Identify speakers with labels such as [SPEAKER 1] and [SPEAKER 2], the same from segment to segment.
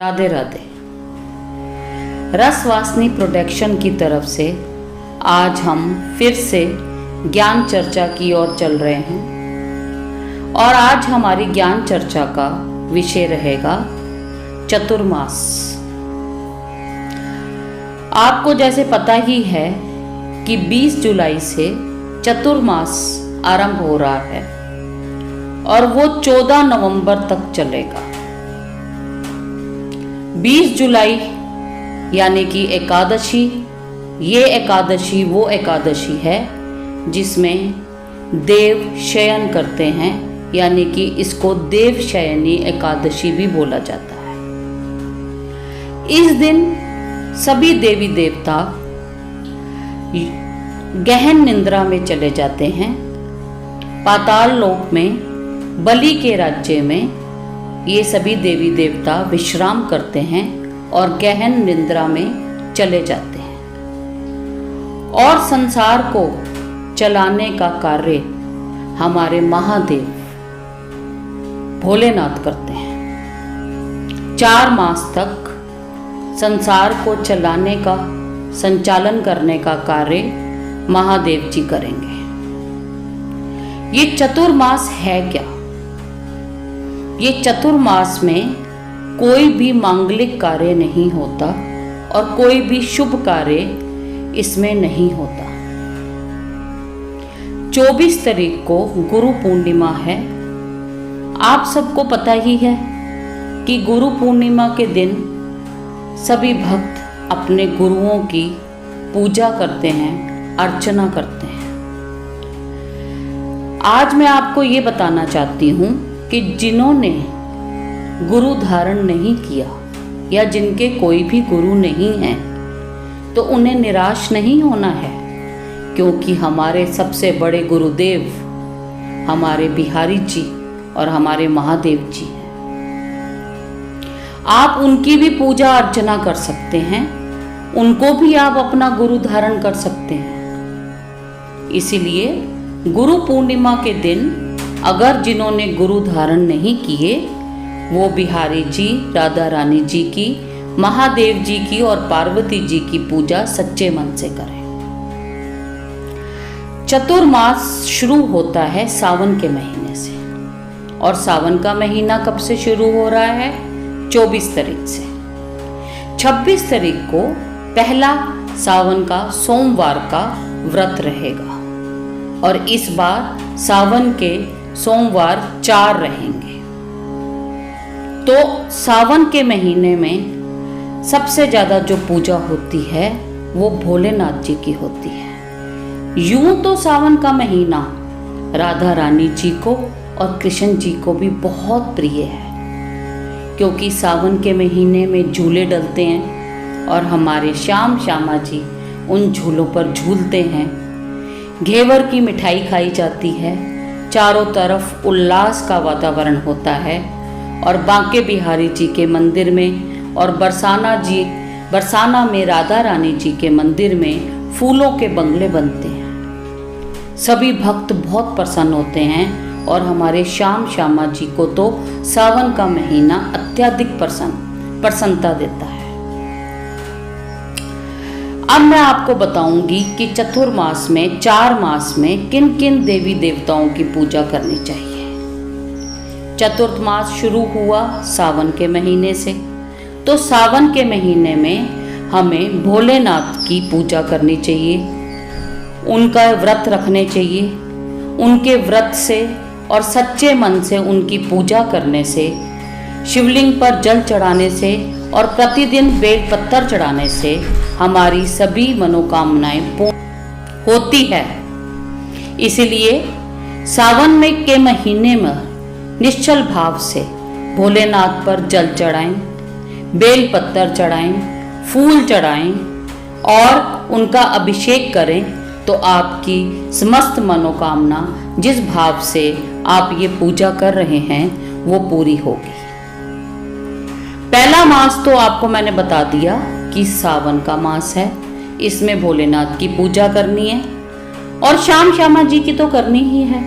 [SPEAKER 1] Radhe Radhe. रसवासनी production की तरफ से आज हम फिर से ज्ञान चर्चा की ओर चल रहे हैं और आज हमारी ज्ञान चर्चा का विषय रहेगा चतुर्मास। आपको जैसे पता ही है कि 20 जुलाई से चतुर्मास आरंभ हो रहा है और वो 14 नवंबर तक चलेगा। 20 जुलाई यानी कि एकादशी, ये एकादशी वो एकादशी है जिसमें देव शयन करते हैं, यानी कि इसको देव शयनी एकादशी भी बोला जाता है। इस दिन सभी देवी देवता गहन निंद्रा में चले जाते हैं। पाताल लोक में, बलि के राज्य में ये सभी देवी देवता विश्राम करते हैं और गहन निंद्रा में चले जाते हैं और संसार को चलाने का कार्य हमारे महादेव भोलेनाथ करते हैं। 4 मास तक संसार को चलाने का, संचालन करने का कार्य महादेव जी करेंगे। ये चतुर्मास है क्या? ये चतुर्मास में कोई भी मांगलिक कार्य नहीं होता और कोई भी शुभ कार्य इसमें नहीं होता। 24 तारीख को गुरु पूर्णिमा है। आप सबको पता ही है कि गुरु पूर्णिमा के दिन सभी भक्त अपने गुरुओं की पूजा करते हैं, अर्चना करते हैं। आज मैं आपको ये बताना चाहती हूँ कि जिन्होंने गुरु धारण नहीं किया या जिनके कोई भी गुरु नहीं है तो उन्हें निराश नहीं होना है, क्योंकि हमारे सबसे बड़े गुरुदेव हमारे बिहारी जी और हमारे महादेव जी हैं। आप उनकी भी पूजा अर्चना कर सकते हैं, उनको भी आप अपना गुरु धारण कर सकते हैं। इसीलिए गुरु पूर्णिमा के दिन अगर जिन्होंने गुरु धारण नहीं किए वो बिहारी जी, राधा रानी जी की, महादेव जी की और पार्वती जी की पूजा सच्चे मन से करें। चतुर्मास शुरू होता है सावन के महीने से और सावन का महीना कब से शुरू हो रहा है? 24 तारीख से। 26 तारीख को पहला सावन का सोमवार का व्रत रहेगा और इस बार सावन के सोमवार 4 रहेंगे। तो सावन के महीने में सबसे ज़्यादा जो पूजा होती है वो भोलेनाथ जी की होती है। यूं तो सावन का महीना राधा रानी जी को और कृष्ण जी को भी बहुत प्रिय है, क्योंकि सावन के महीने में झूले डलते हैं और हमारे श्यामा जी उन झूलों पर झूलते हैं। घेवर की मिठाई खाई जाती है, चारों तरफ उल्लास का वातावरण होता है और बांके बिहारी जी के मंदिर में और बरसाना में राधा रानी जी के मंदिर में फूलों के बंगले बनते हैं। सभी भक्त बहुत प्रसन्न होते हैं और हमारे श्यामा जी को तो सावन का महीना अत्यधिक प्रसन्नता देता है। अब मैं आपको बताऊंगी कि चतुर्मास में, 4 मास में किन किन देवी देवताओं की पूजा करनी चाहिए। चतुर्थ मास शुरू हुआ सावन के महीने से, तो सावन के महीने में हमें भोलेनाथ की पूजा करनी चाहिए, उनका व्रत रखने चाहिए। उनके व्रत से और सच्चे मन से उनकी पूजा करने से, शिवलिंग पर जल चढ़ाने से और प्रतिदिन बेल पत्थर चढ़ाने से हमारी सभी मनोकामनाएं पूर्ण होती है। इसलिए सावन में के महीने में निश्चल भाव से भोलेनाथ पर जल चढ़ाएं, बेल पत्थर चढ़ाएं, फूल चढ़ाएं और उनका अभिषेक करें, तो आपकी समस्त मनोकामना जिस भाव से आप ये पूजा कर रहे हैं वो पूरी होगी। पहला मास तो आपको मैंने बता दिया कि सावन का मास है, इसमें भोलेनाथ की पूजा करनी है और श्यामा जी की तो करनी ही है।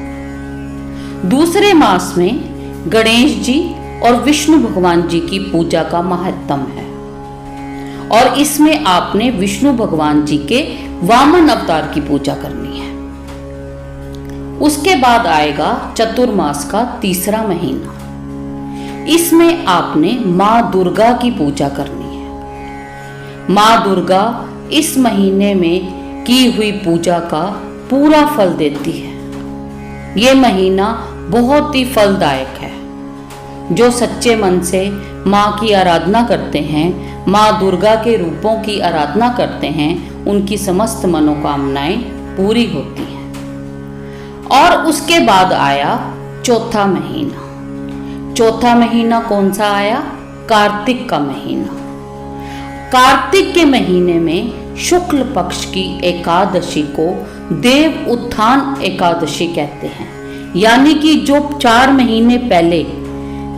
[SPEAKER 1] दूसरे मास में गणेश जी और विष्णु भगवान जी की पूजा का महात्म है। और इसमें आपने विष्णु भगवान जी के वामन अवतार की पूजा करनी है। उसके बाद आएगा चतुर्मास का तीसरा महीना। इसमें आपने माँ दुर्गा की पूजा करनी है। माँ दुर्गा इस महीने में की हुई पूजा का पूरा फल देती है। ये महीना बहुत ही फलदायक है। जो सच्चे मन से माँ की आराधना करते हैं, माँ दुर्गा के रूपों की आराधना करते हैं, उनकी समस्त मनोकामनाएं पूरी होती हैं। और उसके बाद आया चौथा महीना। चौथा महीना कौन सा आया? कार्तिक का महीना। कार्तिक के महीने में शुक्ल पक्ष की एकादशी को देव उत्थान एकादशी कहते हैं। यानी कि जो 4 महीने पहले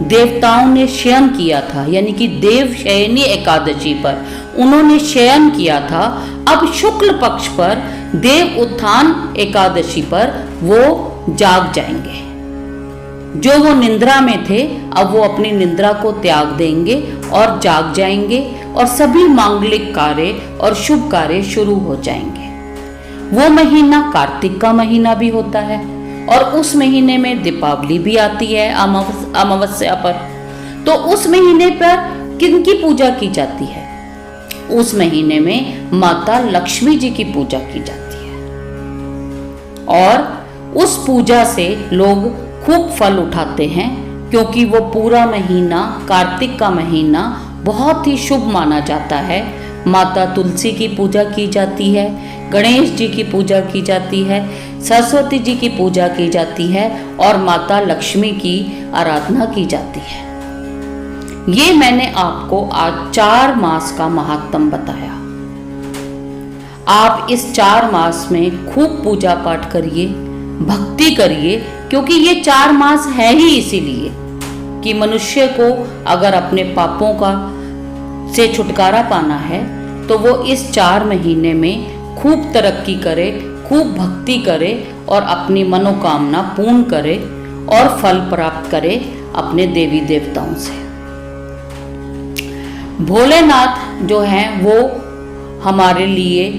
[SPEAKER 1] देवताओं ने शयन किया था, यानी कि देव शयनी एकादशी पर उन्होंने शयन किया था, अब शुक्ल पक्ष पर देव उत्थान एकादशी पर वो जाग जाएंगे। जो वो निंद्रा में थे, अब वो अपनी निंद्रा को त्याग देंगे और जाग जाएंगे और सभी मांगलिक कार्य और शुभ कार्य शुरू हो जाएंगे। वो महीना कार्तिक का महीना भी होता है और उस महीने में दीपावली भी आती है अमावस्या पर। तो उस महीने पर किनकी पूजा की जाती है? उस महीने में माता लक्ष्मी जी की पूजा की जाती है और उस पूजा से लोग खूब फल उठाते हैं, क्योंकि वो पूरा महीना, कार्तिक का महीना बहुत ही शुभ माना जाता है। माता तुलसी की पूजा की जाती है, गणेश जी की पूजा की जाती है, सरस्वती जी की पूजा की जाती है और माता लक्ष्मी की आराधना की जाती है। ये मैंने आपको आज 4 मास का महात्म बताया। आप इस 4 मास में खूब पूजा पाठ करिए, भक्ति करिए, क्योंकि ये 4 मास है ही इसीलिए कि मनुष्य को अगर अपने पापों का से छुटकारा पाना है तो वो इस 4 महीने में खूब तरक्की करे, खूब भक्ति करे और अपनी मनोकामना पूर्ण करे और फल प्राप्त करे अपने देवी देवताओं से। भोलेनाथ जो हैं वो हमारे लिए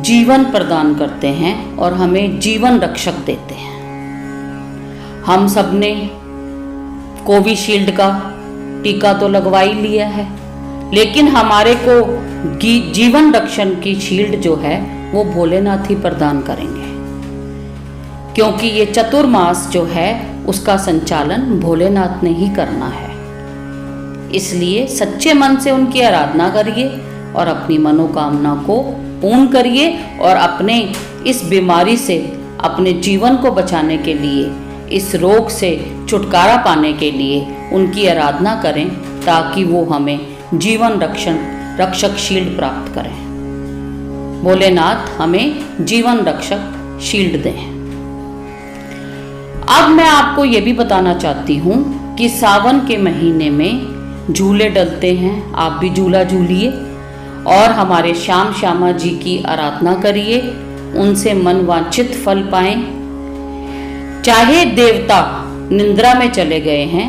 [SPEAKER 1] जीवन प्रदान करते हैं और हमें जीवन रक्षक देते हैं। हम सब ने कोविशील्ड का टीका तो लगवा ही लिया है, लेकिन हमारे को जीवन रक्षण की शील्ड जो है वो भोलेनाथ ही प्रदान करेंगे, क्योंकि ये चतुर्मास जो है उसका संचालन भोलेनाथ ने ही करना है। इसलिए सच्चे मन से उनकी आराधना करिए और अपनी मनोकामना को पूर्ण करिए और अपने इस बीमारी से, अपने जीवन को बचाने के लिए, इस रोग से छुटकारा पाने के लिए उनकी आराधना करें, ताकि वो हमें जीवन रक्षक शील्ड प्राप्त करें। भोलेनाथ हमें जीवन रक्षक शील्ड दें। अब मैं आपको ये भी बताना चाहती हूँ कि सावन के महीने में झूले डलते हैं। आप भी झूला झूलिए और हमारे श्याम श्यामा जी की आराधना करिए, उनसे मन वांछित फल पाएं। चाहे देवता निंद्रा में चले गए हैं,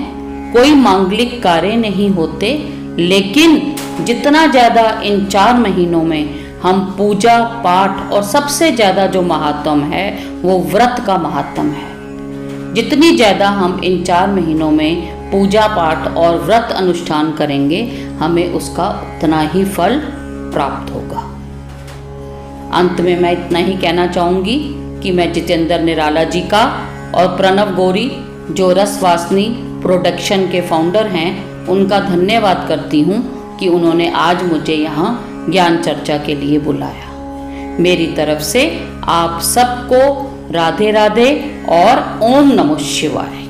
[SPEAKER 1] कोई मांगलिक कार्य नहीं होते, लेकिन जितना ज़्यादा इन 4 महीनों में हम पूजा पाठ और सबसे ज़्यादा जो महात्म है वो व्रत का महात्म है। जितनी ज़्यादा हम इन 4 महीनों में पूजा पाठ और व्रत अनुष्ठान करेंगे, हमें उसका उतना ही फल प्राप्त होगा। अंत में मैं इतना ही कहना चाहूँगी कि मैं जितेंद्र निराला जी का और प्रणव गौरी जो रसवासनी प्रोडक्शन के फाउंडर हैं, उनका धन्यवाद करती हूँ कि उन्होंने आज मुझे यहाँ ज्ञान चर्चा के लिए बुलाया। मेरी तरफ से आप सबको राधे राधे और ओम नमः शिवाय।